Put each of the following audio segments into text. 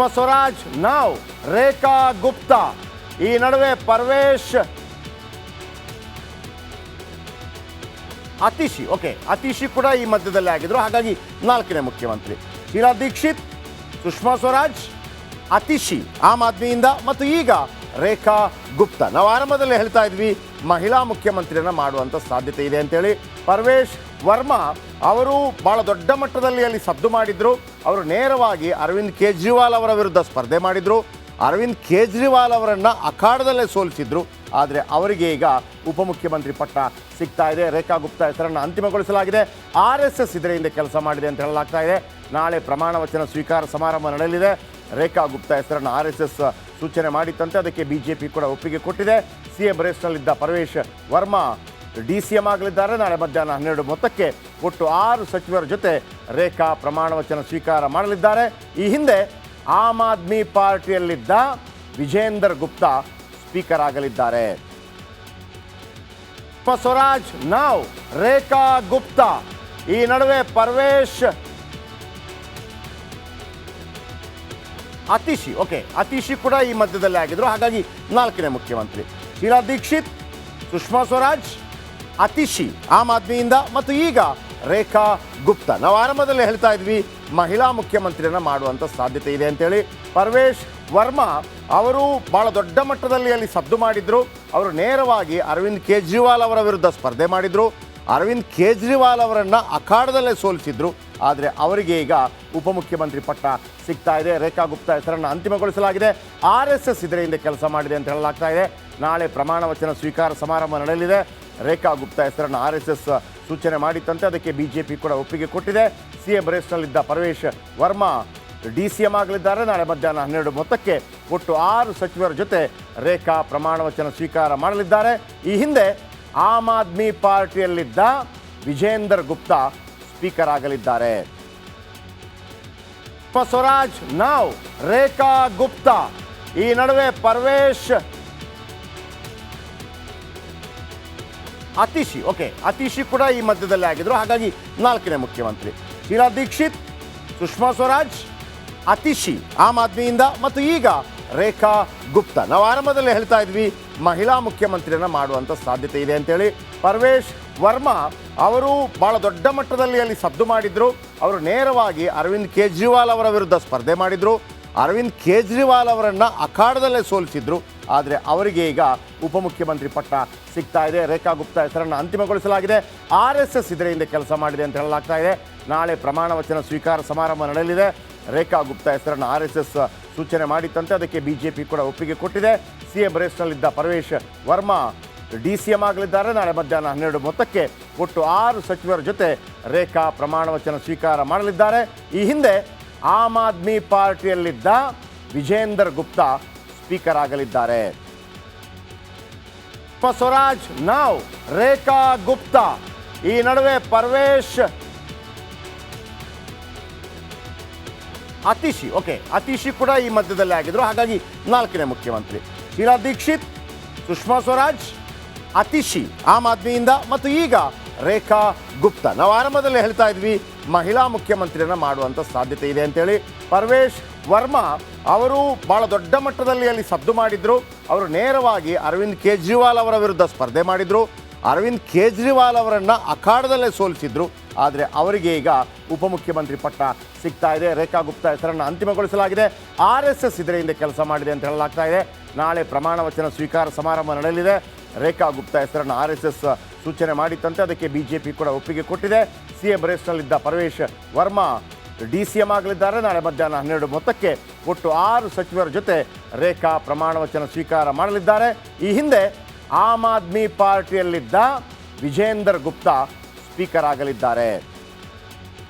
ಸ್ವರಾಜ್ ನಾವ್ ರೇಖಾ ಗುಪ್ತಾ ಈ ನಡುವೆ ಪರ್ವೇಶ್ ಅತಿಶಿ ಕೂಡ ಈ ಮಧ್ಯದಲ್ಲಿ ಆಗಿದ್ರು. ಹಾಗಾಗಿ ನಾಲ್ಕನೇ ಮುಖ್ಯಮಂತ್ರಿ ಶೀಲಾ ದೀಕ್ಷಿತ್, ಸುಷ್ಮಾ ಸ್ವರಾಜ್, ಅತಿಶಿ ಆಮ್ ಆದ್ಮಿಯಿಂದ ಮತ್ತು ಈಗ ರೇಖಾ ಗುಪ್ತಾ. ನಾವು ಆರಂಭದಲ್ಲಿ ಹೇಳ್ತಾ ಇದ್ವಿ ಮಹಿಳಾ ಮುಖ್ಯಮಂತ್ರಿಯನ್ನ ಮಾಡುವಂಥ ಸಾಧ್ಯತೆ ಇದೆ ಅಂತೇಳಿ. ಪರ್ವೇಶ್ ವರ್ಮಾ ಅವರು ಬಹಳ ದೊಡ್ಡ ಮಟ್ಟದಲ್ಲಿ ಅಲ್ಲಿ ಸದ್ದು ಮಾಡಿದ್ರು. ಅವರು ನೇರವಾಗಿ ಅರವಿಂದ್ ಕೇಜ್ರಿವಾಲ್ ಅವರ ವಿರುದ್ಧ ಸ್ಪರ್ಧೆ ಮಾಡಿದ್ರು. ಅರವಿಂದ್ ಕೇಜ್ರಿವಾಲ್ ಅವರನ್ನು ಅಖಾಡದಲ್ಲೇ ಸೋಲಿಸಿದ್ರು. ಆದರೆ ಅವರಿಗೆ ಈಗ ಉಪಮುಖ್ಯಮಂತ್ರಿ ಪಟ್ಟ ಸಿಗ್ತಾ ಇದೆ. ರೇಖಾ ಗುಪ್ತಾ ಹೆಸರನ್ನು ಅಂತಿಮಗೊಳಿಸಲಾಗಿದೆ. RSS ಇದರ ಹಿಂದೆ ಕೆಲಸ ಮಾಡಿದೆ ಅಂತ ಹೇಳಲಾಗ್ತಾ ಇದೆ. ನಾಳೆ ಪ್ರಮಾಣ ವಚನ ಸ್ವೀಕಾರ ಸಮಾರಂಭ ನಡೆಯಲಿದೆ. ರೇಖಾ ಗುಪ್ತಾ ಹೆಸರನ್ನು RSS ಸೂಚನೆ ಮಾಡಿತ್ತಂತೆ. ಅದಕ್ಕೆ BJP ಕೂಡ ಒಪ್ಪಿಗೆ ಕೊಟ್ಟಿದೆ. CM ರೇಸ್ನಲ್ಲಿದ್ದ Parvesh Verma DCM ಆಗಲಿದ್ದಾರೆ. ನಾಳೆ ಮಧ್ಯಾಹ್ನ 12:30 ಒಟ್ಟು 6 ಸಚಿವರ ಜೊತೆ ರೇಖಾ ಪ್ರಮಾಣ ವಚನ ಸ್ವೀಕಾರ ಮಾಡಲಿದ್ದಾರೆ. ಈ ಹಿಂದೆ ಆಮ್ ಆದ್ಮಿ ಪಾರ್ಟಿಯಲ್ಲಿದ್ದ ವಿಜೇಂದರ್ ಗುಪ್ತಾ ಸ್ಪೀಕರ್ ಆಗಲಿದ್ದಾರೆ. ಸ್ವರಾಜ್ ನಾವ್ ರೇಖಾ ಗುಪ್ತಾ ಈ ನಡುವೆ ಪರ್ವೇಶ್ ಅತಿಶಿ ಕೂಡ ಈ ಮಧ್ಯದಲ್ಲಿ ಆಗಿದ್ರು. ಹಾಗಾಗಿ ನಾಲ್ಕನೇ ಮುಖ್ಯಮಂತ್ರಿ ಶೀಲಾ ದೀಕ್ಷಿತ್, ಸುಷ್ಮಾ ಸ್ವರಾಜ್, ಅತಿಶಿ ಆಮ್ ಆದ್ಮಿಯಿಂದ ಮತ್ತು ಈಗ ರೇಖಾ ಗುಪ್ತಾ. ನಾವು ಆರಂಭದಲ್ಲಿ ಹೇಳ್ತಾ ಇದ್ವಿ ಮಹಿಳಾ ಮುಖ್ಯಮಂತ್ರಿಯನ್ನ ಮಾಡುವಂಥ ಸಾಧ್ಯತೆ ಇದೆ ಅಂತೇಳಿ. ಪರ್ವೇಶ್ ವರ್ಮಾ ಅವರು ಬಹಳ ದೊಡ್ಡ ಮಟ್ಟದಲ್ಲಿ ಅಲ್ಲಿ ಸದ್ದು ಮಾಡಿದ್ರು. ಅವರು ನೇರವಾಗಿ ಅರವಿಂದ್ ಕೇಜ್ರಿವಾಲ್ ಅವರ ವಿರುದ್ಧ ಸ್ಪರ್ಧೆ ಮಾಡಿದ್ರು. ಅರವಿಂದ್ ಕೇಜ್ರಿವಾಲ್ ಅವರನ್ನು ಅಖಾಡದಲ್ಲೇ ಸೋಲಿಸಿದ್ರು. ಆದರೆ ಅವರಿಗೆ ಈಗ ಉಪಮುಖ್ಯಮಂತ್ರಿ ಪಟ್ಟ ಸಿಗ್ತಾ ಇದೆ. ರೇಖಾ ಗುಪ್ತಾ ಹೆಸರನ್ನು ಅಂತಿಮಗೊಳಿಸಲಾಗಿದೆ. RSS ಇದರ ಹಿಂದೆ ಕೆಲಸ ಮಾಡಿದೆ ಅಂತ ಹೇಳಲಾಗ್ತಾ ಇದೆ. ನಾಳೆ ಪ್ರಮಾಣ ವಚನ ಸ್ವೀಕಾರ ಸಮಾರಂಭ ನಡೆಯಲಿದೆ. ರೇಖಾ ಗುಪ್ತಾ ಹೆಸರನ್ನು RSS ಸೂಚನೆ ಮಾಡಿತ್ತಂತೆ. ಅದಕ್ಕೆ BJP ಕೂಡ ಒಪ್ಪಿಗೆ ಕೊಟ್ಟಿದೆ. CM ರೇಸ್ನಲ್ಲಿದ್ದ Parvesh Verma DCM ಆಗಲಿದ್ದಾರೆ. ನಾಳೆ ಮಧ್ಯಾಹ್ನ 12:30 ಒಟ್ಟು 6 ಸಚಿವರ ಜೊತೆ ರೇಖಾ ಪ್ರಮಾಣ ವಚನ ಸ್ವೀಕಾರ ಮಾಡಲಿದ್ದಾರೆ. ಈ ಹಿಂದೆ ಆಮ್ ಆದ್ಮಿ ಪಾರ್ಟಿಯಲ್ಲಿದ್ದ ವಿಜೇಂದರ್ ಗುಪ್ತಾ ಸ್ಪೀಕರ್ ಆಗಲಿದ್ದಾರೆ. ಸ್ವರಾಜ್ ನಾವ್ ರೇಖಾ ಗುಪ್ತಾ ಈ ನಡುವೆ ಪರ್ವೇಶ್ ಅತಿಶಿ ಕೂಡ ಈ ಮಧ್ಯದಲ್ಲಿ ಆಗಿದ್ರು. ಹಾಗಾಗಿ ನಾಲ್ಕನೇ ಮುಖ್ಯಮಂತ್ರಿ ಶೀಲಾ ದೀಕ್ಷಿತ್, ಸುಷ್ಮಾ ಸ್ವರಾಜ್, ಅತಿಶಿ ಆಮ್ ಆದ್ಮಿಯಿಂದ ಮತ್ತು ಈಗ ರೇಖಾ ಗುಪ್ತಾ. ನಾವು ಆರಂಭದಲ್ಲಿ ಹೇಳ್ತಾ ಇದ್ವಿ ಮಹಿಳಾ ಮುಖ್ಯಮಂತ್ರಿಯನ್ನ ಮಾಡುವಂಥ ಸಾಧ್ಯತೆ ಇದೆ ಅಂತೇಳಿ. ಪರ್ವೇಶ್ ವರ್ಮಾ ಅವರು ಬಹಳ ದೊಡ್ಡ ಮಟ್ಟದಲ್ಲಿ ಅಲ್ಲಿ ಸದ್ದು ಮಾಡಿದ್ರು. ಅವರು ನೇರವಾಗಿ ಅರವಿಂದ್ ಕೇಜ್ರಿವಾಲ್ ಅವರ ವಿರುದ್ಧ ಸ್ಪರ್ಧೆ ಮಾಡಿದ್ರು. ಅರವಿಂದ್ ಕೇಜ್ರಿವಾಲ್ ಅವರನ್ನು ಅಖಾಡದಲ್ಲೇ ಸೋಲಿಸಿದ್ರು. ಆದರೆ ಅವರಿಗೆ ಈಗ ಉಪಮುಖ್ಯಮಂತ್ರಿ ಪಟ್ಟ ಸಿಗ್ತಾ ಇದೆ. ರೇಖಾ ಗುಪ್ತಾ ಹೆಸರನ್ನು ಅಂತಿಮಗೊಳಿಸಲಾಗಿದೆ. RSS ಇದರ ಹಿಂದೆ ಕೆಲಸ ಮಾಡಿದೆ ಅಂತ ಹೇಳಲಾಗ್ತಾ ಇದೆ. ನಾಳೆ ಪ್ರಮಾಣ ವಚನ ಸ್ವೀಕಾರ ಸಮಾರಂಭ ನಡೆಯಲಿದೆ. ರೇಖಾ ಗುಪ್ತಾ ಹೆಸರನ್ನು RSS ಸೂಚನೆ ಮಾಡಿತ್ತಂತೆ. ಅದಕ್ಕೆ BJP ಕೂಡ ಒಪ್ಪಿಗೆ ಕೊಟ್ಟಿದೆ. CM ರೇಸ್ನಲ್ಲಿದ್ದ Parvesh Verma DCM ಆಗಲಿದ್ದಾರೆ. ನಾಳೆ ಮಧ್ಯಾಹ್ನ 12:30 ಒಟ್ಟು 6 ಸಚಿವರ ಜೊತೆ ರೇಖಾ ಪ್ರಮಾಣ ವಚನ ಸ್ವೀಕಾರ ಮಾಡಲಿದ್ದಾರೆ. ಈ ಹಿಂದೆ ಆಮ್ ಆದ್ಮಿ ಪಾರ್ಟಿಯಲ್ಲಿದ್ದ ವಿಜೇಂದರ್ ಗುಪ್ತಾ ಸ್ಪೀಕರ್ ಆಗಲಿದ್ದಾರೆ. ಸ್ವರಾಜ್ ನಾವ್ ರೇಖಾ ಗುಪ್ತಾ ಈ ನಡುವೆ ಪರ್ವೇಶ್ ಅತಿಶಿ ಕೂಡ ಈ ಮಧ್ಯದಲ್ಲಿ ಆಗಿದ್ರು. ಹಾಗಾಗಿ ನಾಲ್ಕನೇ ಮುಖ್ಯಮಂತ್ರಿ ಶೀಲಾ ದೀಕ್ಷಿತ್, ಸುಷ್ಮಾ ಸ್ವರಾಜ್, ಅತಿಶಿ ಆಮ್ ಆದ್ಮಿಯಿಂದ ಮತ್ತು ಈಗ ರೇಖಾ ಗುಪ್ತಾ. ನಾವು ಆರಂಭದಲ್ಲಿ ಹೇಳ್ತಾ ಇದ್ವಿ ಮಹಿಳಾ ಮುಖ್ಯಮಂತ್ರಿಯನ್ನ ಮಾಡುವಂಥ ಸಾಧ್ಯತೆ ಇದೆ ಅಂತೇಳಿ. ಪರ್ವೇಶ್ ವರ್ಮಾ ಅವರು ಬಹಳ ದೊಡ್ಡ ಮಟ್ಟದಲ್ಲಿ ಅಲ್ಲಿ ಸದ್ದು ಮಾಡಿದ್ರು. ಅವರು ನೇರವಾಗಿ ಅರವಿಂದ್ ಕೇಜ್ರಿವಾಲ್ ಅವರ ವಿರುದ್ಧ ಸ್ಪರ್ಧೆ ಮಾಡಿದ್ರು. ಅರವಿಂದ್ ಕೇಜ್ರಿವಾಲ್ ಅವರನ್ನು ಅಖಾಡದಲ್ಲೇ ಸೋಲಿಸಿದ್ರು. ಆದರೆ ಅವರಿಗೆ ಈಗ ಉಪಮುಖ್ಯಮಂತ್ರಿ ಪಟ್ಟ ಸಿಗ್ತಾ ಇದೆ. ರೇಖಾ ಗುಪ್ತಾ ಹೆಸರನ್ನು ಅಂತಿಮಗೊಳಿಸಲಾಗಿದೆ. RSS ಇದರ ಹಿಂದೆ ಕೆಲಸ ಮಾಡಿದೆ ಅಂತ ಹೇಳಲಾಗ್ತಾ ಇದೆ. ನಾಳೆ ಪ್ರಮಾಣ ವಚನ ಸ್ವೀಕಾರ ಸಮಾರಂಭ ನಡೆಯಲಿದೆ. ರೇಖಾ ಗುಪ್ತಾ ಹೆಸರನ್ನು RSS ಸೂಚನೆ ಮಾಡಿತ್ತಂತೆ. ಅದಕ್ಕೆ BJP ಕೂಡ ಒಪ್ಪಿಗೆ ಕೊಟ್ಟಿದೆ. CM ರೇಸ್ನಲ್ಲಿದ್ದ Parvesh Verma DCM ಆಗಲಿದ್ದಾರೆ. ನಾಳೆ ಮಧ್ಯಾಹ್ನ 12:30 ಒಟ್ಟು 6 ಸಚಿವರ ಜೊತೆ ರೇಖಾ ಪ್ರಮಾಣ ವಚನ ಸ್ವೀಕಾರ ಮಾಡಲಿದ್ದಾರೆ. ಈ ಹಿಂದೆ ಆಮ್ ಆದ್ಮಿ ಪಾರ್ಟಿಯಲ್ಲಿದ್ದ ವಿಜೇಂದರ್ ಗುಪ್ತಾ ಸ್ಪೀಕರ್ ಆಗಲಿದ್ದಾರೆ.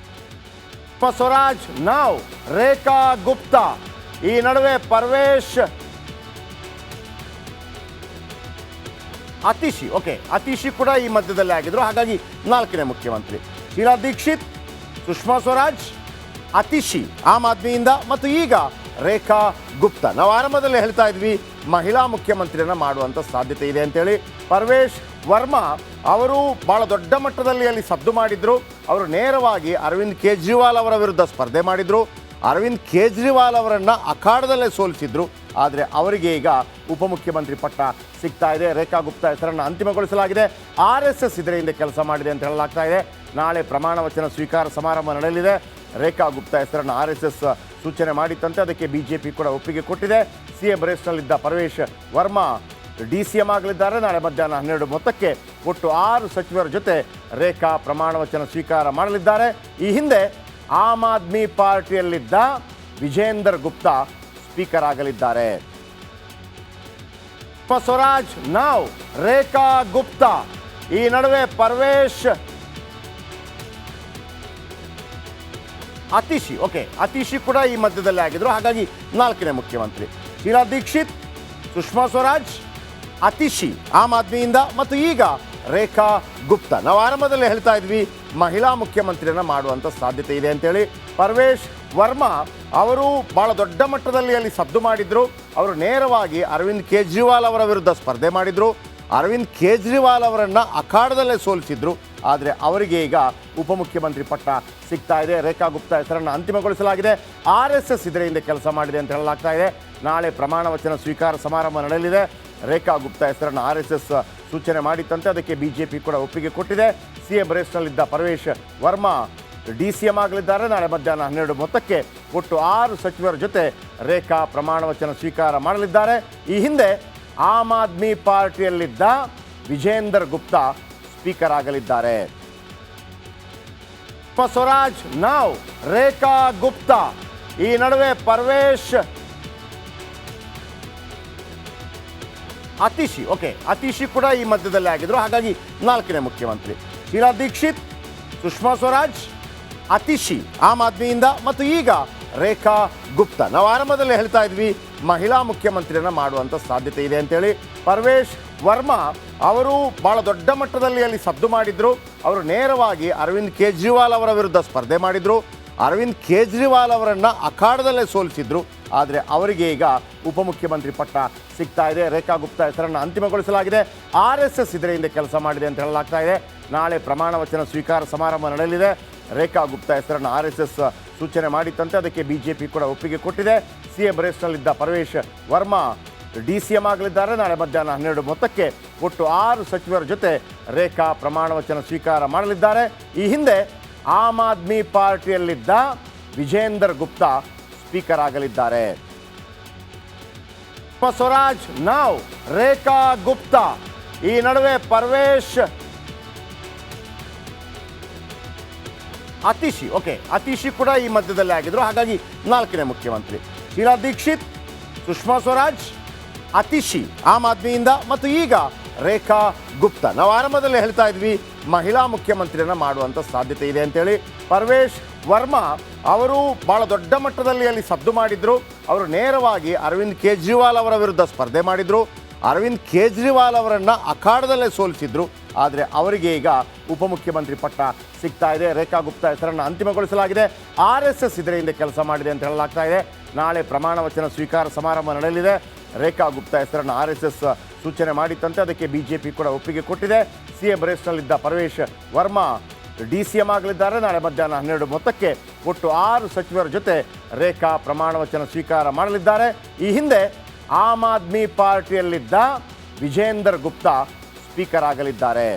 ಸ್ವರಾಜ್ ನಾವ್ ರೇಖಾ ಗುಪ್ತಾ ಈ ನಡುವೆ ಪರ್ವೇಶ್ ಅತಿಶಿ ಕೂಡ ಈ ಮಧ್ಯದಲ್ಲಿ ಆಗಿದ್ರು. ಹಾಗಾಗಿ ನಾಲ್ಕನೇ ಮುಖ್ಯಮಂತ್ರಿ ಶೀಲಾ ದೀಕ್ಷಿತ್, ಸುಷ್ಮಾ ಸ್ವರಾಜ್, ಅತಿಶಿ ಆಮ್ ಆದ್ಮಿಯಿಂದ ಮತ್ತು ಈಗ ರೇಖಾ ಗುಪ್ತಾ. ನಾವು ಆರಂಭದಲ್ಲಿ ಹೇಳ್ತಾ ಇದ್ವಿ ಮಹಿಳಾ ಮುಖ್ಯಮಂತ್ರಿಯನ್ನ ಮಾಡುವಂಥ ಸಾಧ್ಯತೆ ಇದೆ ಅಂತೇಳಿ. ಪರ್ವೇಶ್ ವರ್ಮಾ ಅವರು ಬಹಳ ದೊಡ್ಡ ಮಟ್ಟದಲ್ಲಿ ಅಲ್ಲಿ ಸದ್ದು ಮಾಡಿದ್ರು. ಅವರು ನೇರವಾಗಿ ಅರವಿಂದ್ ಕೇಜ್ರಿವಾಲ್ ಅವರ ವಿರುದ್ಧ ಸ್ಪರ್ಧೆ ಮಾಡಿದ್ರು. ಅರವಿಂದ್ ಕೇಜ್ರಿವಾಲ್ ಅವರನ್ನು ಅಖಾಡದಲ್ಲೇ ಸೋಲಿಸಿದ್ರು. ಆದರೆ ಅವರಿಗೆ ಈಗ ಉಪಮುಖ್ಯಮಂತ್ರಿ ಪಟ್ಟ ಸಿಗ್ತಾ ಇದೆ. ರೇಖಾ ಗುಪ್ತಾ ಹೆಸರನ್ನು ಅಂತಿಮಗೊಳಿಸಲಾಗಿದೆ. RSS ಇದರ ಹಿಂದೆ ಕೆಲಸ ಮಾಡಿದೆ ಅಂತ ಹೇಳಲಾಗ್ತಾ ಇದೆ. ನಾಳೆ ಪ್ರಮಾಣ ವಚನ ಸ್ವೀಕಾರ ಸಮಾರಂಭ ನಡೆಯಲಿದೆ. ರೇಖಾ ಗುಪ್ತಾ ಹೆಸರನ್ನು RSS ಸೂಚನೆ ಮಾಡಿತ್ತಂತೆ, ಅದಕ್ಕೆ BJP ಕೂಡ ಒಪ್ಪಿಗೆ ಕೊಟ್ಟಿದೆ. CM ರೇಸ್ನಲ್ಲಿದ್ದ Paramesh Verma DCM ಆಗಲಿದ್ದಾರೆ. ನಾಳೆ ಮಧ್ಯಾಹ್ನ 12:30 ಒಟ್ಟು 6 ಸಚಿವರ ಜೊತೆ ರೇಖಾ ಪ್ರಮಾಣ ವಚನ ಸ್ವೀಕಾರ ಮಾಡಲಿದ್ದಾರೆ. ಈ ಹಿಂದೆ ಆಮ್ ಆದ್ಮಿ ಪಾರ್ಟಿಯಲ್ಲಿದ್ದ ವಿಜೇಂದರ್ ಗುಪ್ತಾ ಸ್ಪೀಕರ್ ಆಗಲಿದ್ದಾರೆ. ಸ್ವರಾಜ್ ನಾವ್ ರೇಖಾ ಗುಪ್ತಾ. ಈ ನಡುವೆ ಪರ್ವೇಶ್ ಅತಿಶಿ ಕೂಡ ಈ ಮಧ್ಯದಲ್ಲಿ ಆಗಿದ್ರು. ಹಾಗಾಗಿ 4ನೇ ಮುಖ್ಯಮಂತ್ರಿ. ಶೀಲಾ ದೀಕ್ಷಿತ್, ಸುಷ್ಮಾ ಸ್ವರಾಜ್, ಅತಿಶಿ ಆಮ್ ಆದ್ಮಿಯಿಂದ ಮತ್ತು ಈಗ ರೇಖಾ ಗುಪ್ತಾ. ನಾವು ಆರಂಭದಲ್ಲಿ ಹೇಳ್ತಾ ಇದ್ವಿ ಮಹಿಳಾ ಮುಖ್ಯಮಂತ್ರಿಯನ್ನ ಮಾಡುವಂಥ ಸಾಧ್ಯತೆ ಇದೆ ಅಂತೇಳಿ. ಪರ್ವೇಶ್ ವರ್ಮಾ ಅವರು ಭಾಳ ದೊಡ್ಡ ಮಟ್ಟದಲ್ಲಿ ಅಲ್ಲಿ ಸದ್ದು ಮಾಡಿದ್ರು. ಅವರು ನೇರವಾಗಿ ಅರವಿಂದ್ ಕೇಜ್ರಿವಾಲ್ ಅವರ ವಿರುದ್ಧ ಸ್ಪರ್ಧೆ ಮಾಡಿದ್ರು. ಅರವಿಂದ್ ಕೇಜ್ರಿವಾಲ್ ಅವರನ್ನು ಅಖಾಡದಲ್ಲೇ ಸೋಲಿಸಿದ್ರು. ಆದರೆ ಅವರಿಗೆ ಈಗ ಉಪಮುಖ್ಯಮಂತ್ರಿ ಪಟ್ಟ ಸಿಗ್ತಾ ಇದೆ. ರೇಖಾ ಗುಪ್ತಾ ಹೆಸರನ್ನು ಅಂತಿಮಗೊಳಿಸಲಾಗಿದೆ. RSS ಇದರ ಹಿಂದೆ ಕೆಲಸ ಮಾಡಿದೆ ಅಂತ ಹೇಳಲಾಗ್ತಾ ಇದೆ. ನಾಳೆ ಪ್ರಮಾಣ ವಚನ ಸ್ವೀಕಾರ ಸಮಾರಂಭ ನಡೆಯಲಿದೆ. ರೇಖಾ ಗುಪ್ತಾ ಹೆಸರನ್ನು RSS ಸೂಚನೆ ಮಾಡಿತ್ತಂತೆ, ಅದಕ್ಕೆ BJP ಕೂಡ ಒಪ್ಪಿಗೆ ಕೊಟ್ಟಿದೆ. CM ರೇಸ್ನಲ್ಲಿದ್ದ Paramesh Verma DCM ಆಗಲಿದ್ದಾರೆ. ನಾಳೆ ಮಧ್ಯಾಹ್ನ 12:30 ಒಟ್ಟು 6 ಸಚಿವರ ಜೊತೆ ರೇಖಾ ಪ್ರಮಾಣ ವಚನ ಸ್ವೀಕಾರ ಮಾಡಲಿದ್ದಾರೆ. ಈ ಹಿಂದೆ ಆಮ್ ಆದ್ಮಿ ಪಾರ್ಟಿಯಲ್ಲಿದ್ದ ವಿಜೇಂದರ್ ಗುಪ್ತಾ ಸ್ಪೀಕರ್ ಆಗಲಿದ್ದಾರೆ. ಸ್ವರಾಜ್ ನಾವ್ ರೇಖಾ ಗುಪ್ತಾ. ಈ ನಡುವೆ ಪರ್ವೇಶ್ ಅತಿಶಿ ಕೂಡ ಈ ಮಧ್ಯದಲ್ಲಿ ಆಗಿದ್ರು. ಹಾಗಾಗಿ 4ನೇ ಮುಖ್ಯಮಂತ್ರಿ. ಶೀಲಾ ದೀಕ್ಷಿತ್, ಸುಷ್ಮಾ ಸ್ವರಾಜ್, ಅತಿಶಿ ಆಮ್ ಆದ್ಮಿಯಿಂದ ಮತ್ತು ಈಗ ರೇಖಾ ಗುಪ್ತಾ. ನಾವು ಆರಂಭದಲ್ಲಿ ಹೇಳ್ತಾ ಇದ್ವಿ ಮಹಿಳಾ ಮುಖ್ಯಮಂತ್ರಿಯನ್ನ ಮಾಡುವಂಥ ಸಾಧ್ಯತೆ ಇದೆ ಅಂತೇಳಿ. ಪರ್ವೇಶ್ ವರ್ಮಾ ಅವರು ಭಾಳ ದೊಡ್ಡ ಮಟ್ಟದಲ್ಲಿ ಅಲ್ಲಿ ಸದ್ದು ಮಾಡಿದ್ರು. ಅವರು ನೇರವಾಗಿ ಅರವಿಂದ್ ಕೇಜ್ರಿವಾಲ್ ಅವರ ವಿರುದ್ಧ ಸ್ಪರ್ಧೆ ಮಾಡಿದ್ರು. ಅರವಿಂದ್ ಕೇಜ್ರಿವಾಲ್ ಅವರನ್ನು ಅಖಾಡದಲ್ಲೇ ಸೋಲಿಸಿದ್ರು. ಆದರೆ ಅವರಿಗೆ ಈಗ ಉಪಮುಖ್ಯಮಂತ್ರಿ ಪಟ್ಟ ಸಿಗ್ತಾ ಇದೆ. ರೇಖಾ ಗುಪ್ತಾ ಹೆಸರನ್ನು ಅಂತಿಮಗೊಳಿಸಲಾಗಿದೆ. RSS ಇದರ ಹಿಂದೆ ಕೆಲಸ ಮಾಡಿದೆ ಅಂತ ಹೇಳಲಾಗ್ತಾ ಇದೆ. ನಾಳೆ ಪ್ರಮಾಣ ವಚನ ಸ್ವೀಕಾರ ಸಮಾರಂಭ ನಡೆಯಲಿದೆ. ರೇಖಾ ಗುಪ್ತಾ ಹೆಸರನ್ನು RSS ಸೂಚನೆ ಮಾಡಿತ್ತಂತೆ, ಅದಕ್ಕೆ BJP ಕೂಡ ಒಪ್ಪಿಗೆ ಕೊಟ್ಟಿದೆ. CM ರೇಸ್ನಲ್ಲಿದ್ದ Paramesh Verma DCM ಆಗಲಿದ್ದಾರೆ. ನಾಳೆ ಮಧ್ಯಾಹ್ನ 12:30 ಒಟ್ಟು 6 ಸಚಿವರ ಜೊತೆ ರೇಖಾ ಪ್ರಮಾಣ ವಚನ ಸ್ವೀಕಾರ ಮಾಡಲಿದ್ದಾರೆ. ಈ ಹಿಂದೆ ಆಮ್ ಆದ್ಮಿ ಪಾರ್ಟಿಯಲ್ಲಿದ್ದ ವಿಜೇಂದರ್ ಗುಪ್ತಾ ಸ್ಪೀಕರ್ ಆಗಲಿದ್ದಾರೆ. ಸ್ವರಾಜ್ ನಾವ್ ರೇಖಾ ಗುಪ್ತಾ. ಈ ನಡುವೆ ಪರ್ವೇಶ್ ಅತಿಶಿ ಕೂಡ ಈ ಮಧ್ಯದಲ್ಲಿ ಆಗಿದ್ರು. ಹಾಗಾಗಿ 4ನೇ ಮುಖ್ಯಮಂತ್ರಿ. ಶೀಲಾ ದೀಕ್ಷಿತ್, ಸುಷ್ಮಾ ಸ್ವರಾಜ್, ಅತಿಶಿ ಆಮ್ ಆದ್ಮಿಯಿಂದ ಮತ್ತು ಈಗ ರೇಖಾ ಗುಪ್ತಾ. ನಾವು ಆರಂಭದಲ್ಲಿ ಹೇಳ್ತಾ ಇದ್ವಿ ಮಹಿಳಾ ಮುಖ್ಯಮಂತ್ರಿಯನ್ನ ಮಾಡುವಂಥ ಸಾಧ್ಯತೆ ಇದೆ ಅಂತೇಳಿ. ಪರ್ವೇಶ್ ವರ್ಮಾ ಅವರು ಭಾಳ ದೊಡ್ಡ ಮಟ್ಟದಲ್ಲಿ ಅಲ್ಲಿ ಸದ್ದು ಮಾಡಿದ್ರು. ಅವರು ನೇರವಾಗಿ ಅರವಿಂದ್ ಕೇಜ್ರಿವಾಲ್ ಅವರ ವಿರುದ್ಧ ಸ್ಪರ್ಧೆ ಮಾಡಿದ್ರು. ಅರವಿಂದ್ ಕೇಜ್ರಿವಾಲ್ ಅವರನ್ನು ಅಖಾಡದಲ್ಲೇ ಸೋಲಿಸಿದ್ರು. ಆದರೆ ಅವರಿಗೆ ಈಗ ಉಪಮುಖ್ಯಮಂತ್ರಿ ಪಟ್ಟ ಸಿಗ್ತಾ ಇದೆ. ರೇಖಾ ಗುಪ್ತಾ ಹೆಸರನ್ನು ಅಂತಿಮಗೊಳಿಸಲಾಗಿದೆ. RSS ಇದರ ಹಿಂದೆ ಕೆಲಸ ಮಾಡಿದೆ ಅಂತ ಹೇಳಲಾಗ್ತಾ ಇದೆ. ನಾಳೆ ಪ್ರಮಾಣ ವಚನ ಸ್ವೀಕಾರ ಸಮಾರಂಭ ನಡೆಯಲಿದೆ. ರೇಖಾ ಗುಪ್ತಾ ಹೆಸರನ್ನು RSS ಸೂಚನೆ ಮಾಡಿತ್ತಂತೆ, ಅದಕ್ಕೆ BJP ಕೂಡ ಒಪ್ಪಿಗೆ ಕೊಟ್ಟಿದೆ. CM ರೇಸ್ನಲ್ಲಿದ್ದ Paramesh Verma DCM ಆಗಲಿದ್ದಾರೆ. ನಾಳೆ ಮಧ್ಯಾಹ್ನ 12:30 ಒಟ್ಟು 6 ಸಚಿವರ ಜೊತೆ ರೇಖಾ ಪ್ರಮಾಣ ವಚನ ಸ್ವೀಕಾರ ಮಾಡಲಿದ್ದಾರೆ. ಈ ಹಿಂದೆ ಆಮ್ ಆದ್ಮಿ ಪಾರ್ಟಿಯಲ್ಲಿದ್ದ ವಿಜೇಂದರ್ ಗುಪ್ತಾ ಸ್ಪೀಕರ್ ಆಗಲಿದ್ದಾರೆ.